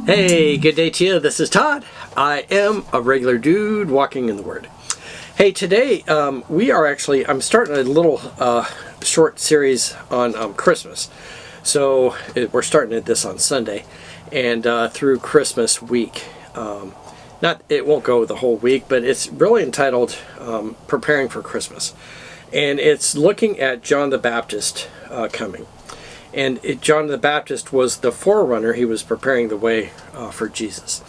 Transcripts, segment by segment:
Hey, good day to you. This is Todd. I am a regular dude walking in the Word. Hey, today I'm starting a little short series on Christmas. So we're starting this on Sunday and through Christmas week. It won't go the whole week, but it's really entitled Preparing for Christmas. And it's looking at John the Baptist coming. And John the Baptist was the forerunner. He was preparing the way for Jesus.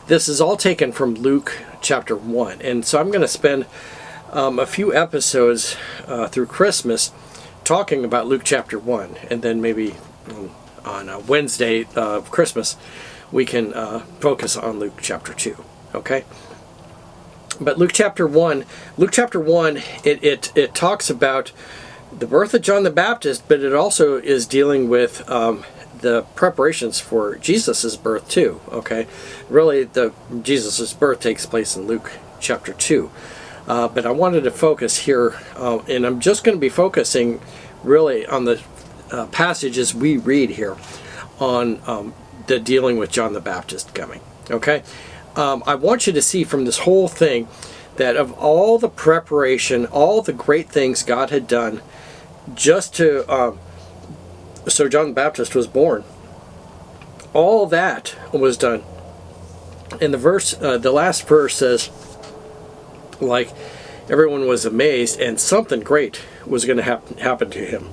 This is all taken from Luke chapter 1. And so I'm going to spend a few episodes through Christmas talking about Luke chapter 1. And then maybe on Wednesday of Christmas, we can focus on Luke chapter 2. Okay? But Luke chapter 1, it talks about the birth of John the Baptist, but it also is dealing with the preparations for Jesus' birth too. Okay, really, Jesus' birth takes place in Luke chapter 2, but I wanted to focus here, and I'm just going to be focusing really on the passages we read here on the dealing with John the Baptist coming. Okay, I want you to see from this whole thing that of all the preparation, all the great things God had done just to, so John the Baptist was born. All that was done. And the last verse says, like, everyone was amazed and something great was going to happen to him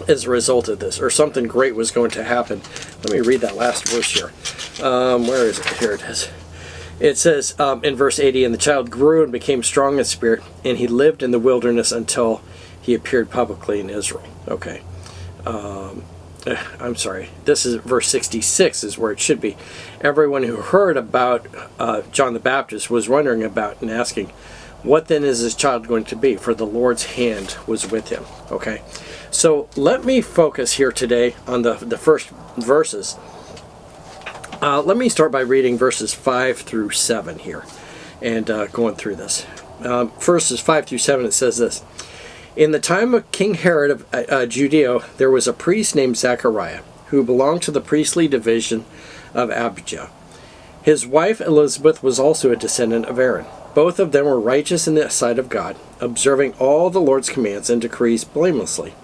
as a result of this, or something great was going to happen. Let me read that last verse here. Where is it? Here it is. It says in verse 80, "And the child grew and became strong in spirit, and he lived in the wilderness until he appeared publicly in Israel." Okay. I'm sorry. This is verse 66 is where it should be. "Everyone who heard about John the Baptist was wondering about and asking, 'What then is this child going to be? For the Lord's hand was with him.'" Okay. So let me focus here today on the first verses. Let me start by reading verses 5 through 7 here and going through this. Verses 5 through 7, it says this. "In the time of King Herod of Judea, there was a priest named Zachariah, who belonged to the priestly division of Abijah. His wife Elizabeth was also a descendant of Aaron. Both of them were righteous in the sight of God, observing all the Lord's commands and decrees blamelessly.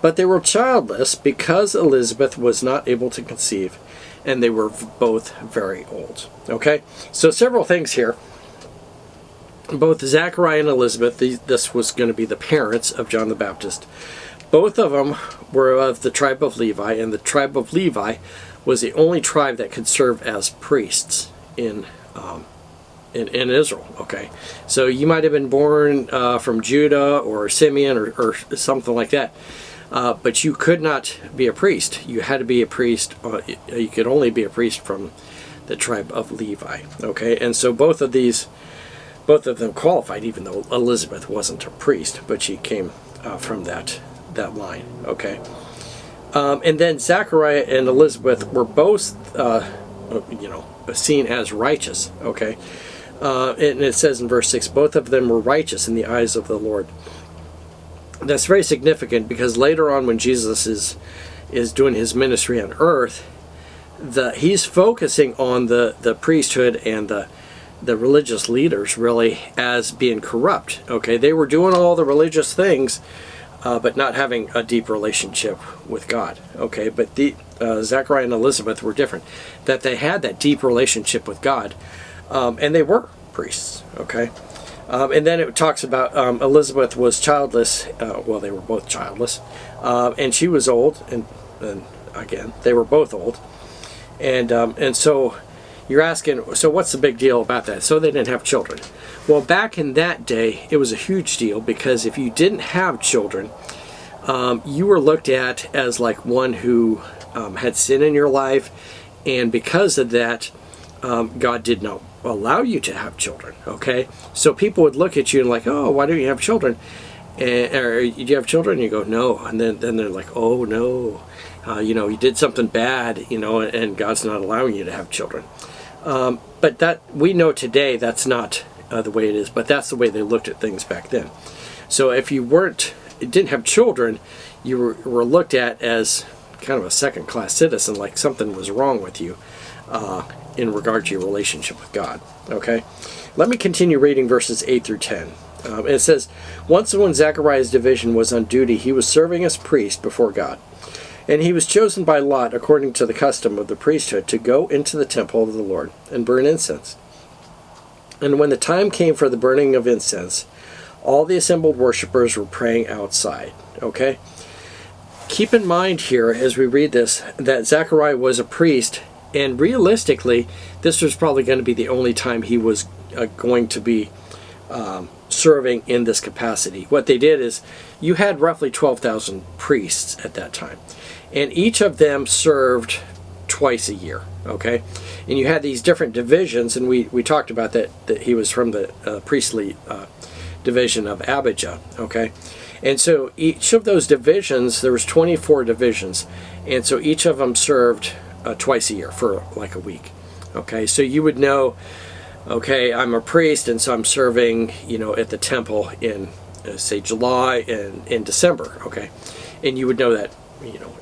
But they were childless because Elizabeth was not able to conceive, and they were both very old." Okay, so several things here. Both Zachariah and Elizabeth, this was going to be the parents of John the Baptist. Both of them were of the tribe of Levi, and the tribe of Levi was the only tribe that could serve as priests in Israel. Okay, so you might have been born from Judah or Simeon or something like that, but you could not be a priest. You had to be a priest. You could only be a priest from the tribe of Levi. Okay, and so both of them qualified, even though Elizabeth wasn't a priest, but she came from that line. Okay, and then Zachariah and Elizabeth were both, seen as righteous. Okay, and it says in verse 6, "Both of them were righteous in the eyes of the Lord." That's very significant because later on, when Jesus is doing his ministry on earth, he's focusing on the priesthood and the religious leaders really as being corrupt. Okay, they were doing all the religious things, but not having a deep relationship with God. Okay, but Zachariah and Elizabeth were different, that they had that deep relationship with God, and they were priests. Okay, and then it talks about Elizabeth was childless. Well, they were both childless, and she was old, and again, they were both old, and so. You're asking, so what's the big deal about that? So they didn't have children. Well, back in that day, it was a huge deal because if you didn't have children, you were looked at as like one who had sin in your life, and because of that, God did not allow you to have children. Okay, so people would look at you and like, "Oh, why don't you have children?" Or, "Do you have children?" And you go, "No," and then they're like, "Oh no, you did something bad, and God's not allowing you to have children." But that we know today that's not the way it is, but that's the way they looked at things back then. So if you didn't have children, you were looked at as kind of a second-class citizen, like something was wrong with you. in regard to your relationship with God. Okay? Let me continue reading verses 8 through 10. It says, "Once when Zechariah's division was on duty, he was serving as priest before God. And he was chosen by lot, according to the custom of the priesthood, to go into the temple of the Lord and burn incense. And when the time came for the burning of incense, all the assembled worshipers were praying outside." Okay? Keep in mind here, as we read this, that Zechariah was a priest, and realistically, this was probably going to be the only time he was going to be serving in this capacity. What they did is, you had roughly 12,000 priests at that time, and each of them served twice a year. Okay, and you had these different divisions, and we talked about that he was from the priestly division of Abijah. Okay, and so each of those divisions, there was 24 divisions, and so each of them served twice a year for like a week. Okay, so you would know, okay, I'm a priest, and so I'm serving, at the temple in, say, July and in December. Okay, and you would know that,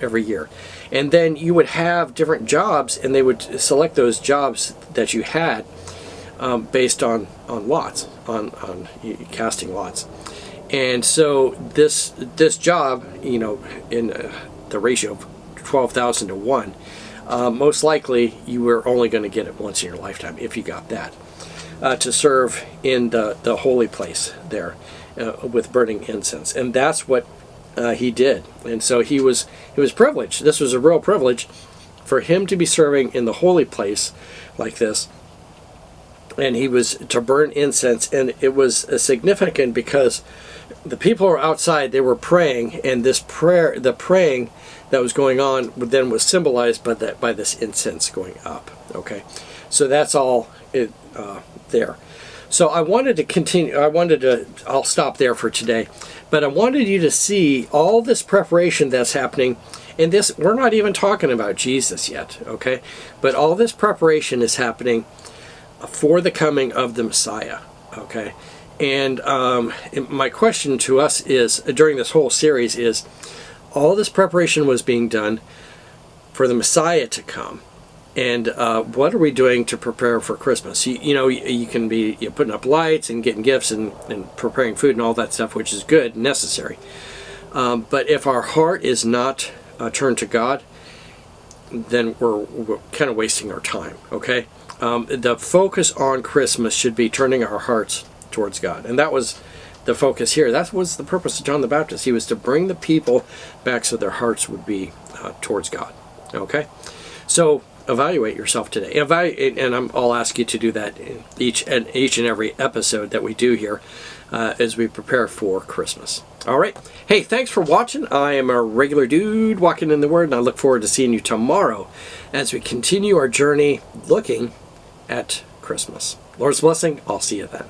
every year. And then you would have different jobs, and they would select those jobs that you had based on lots, on casting lots. And so this job, in the ratio of 12,000 to 1, most likely you were only going to get it once in your lifetime, if you got that, to serve in the holy place there with burning incense. And that's what he did. And so he was privileged. This was a real privilege for him to be serving in the holy place like this. And he was to burn incense, and it was significant because the people were outside, they were praying, and the praying that was going on then was symbolized by this incense going up. Okay, so that's all there. So I wanted to continue. I'll stop there for today, but I wanted you to see all this preparation that's happening. And this, we're not even talking about Jesus yet, okay? But all this preparation is happening for the coming of the Messiah, okay? And my question to us is, during this whole series, is all this preparation was being done for the Messiah to come. And what are we doing to prepare for Christmas? You can be putting up lights and getting gifts and preparing food and all that stuff, which is good, necessary. But if our heart is not turned to God, then we're kind of wasting our time, okay? The focus on Christmas should be turning our hearts towards God. And that was the focus here. That was the purpose of John the Baptist. He was to bring the people back so their hearts would be towards God, okay? So evaluate yourself today. And I'll ask you to do that in each and every episode that we do here as we prepare for Christmas. All right. Hey, thanks for watching. I am a regular dude walking in the Word, and I look forward to seeing you tomorrow as we continue our journey looking at Christmas. Lord's blessing. I'll see you then.